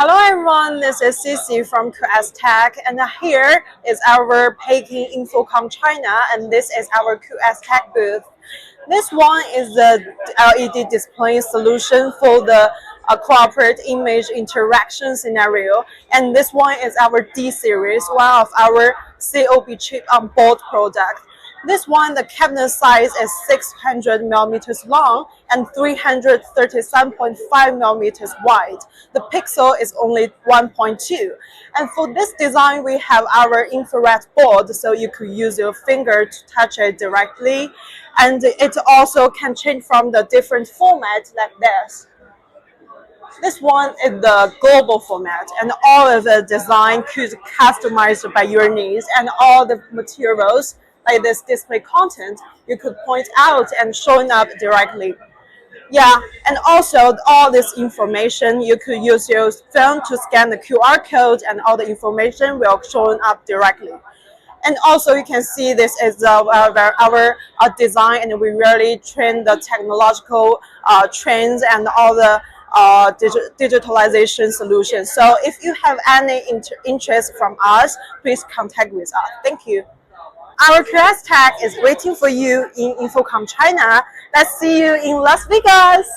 Hello everyone, this is Cici from QS Tech, and here is our Peking Infocom China, and this is our QS Tech booth. This one is the LED display solution for the corporate image interaction scenario, and this one is our D series, one of our COB chip on board product. This one, the cabinet size is 600 millimeters long and 337.5 millimeters wide. The pixel is only 1.2. And for this design, we have our infrared board, so you could use your finger to touch it directly. And it also can change from the different format like this. This one is the global format, and all of the design could be customized by your needs, and all the materials like this display content you could point out and showing up directly. Yeah, and also all this information you could use your phone to scan the QR code, and all the information will showing up directly. And also you can see this is our design, and we really train the technological trends and all the digitalization solutions. So if you have any interest from us, please contact with us. Thank you. Our QS Tech is waiting for you in Infocom China. Let's see you in Las Vegas.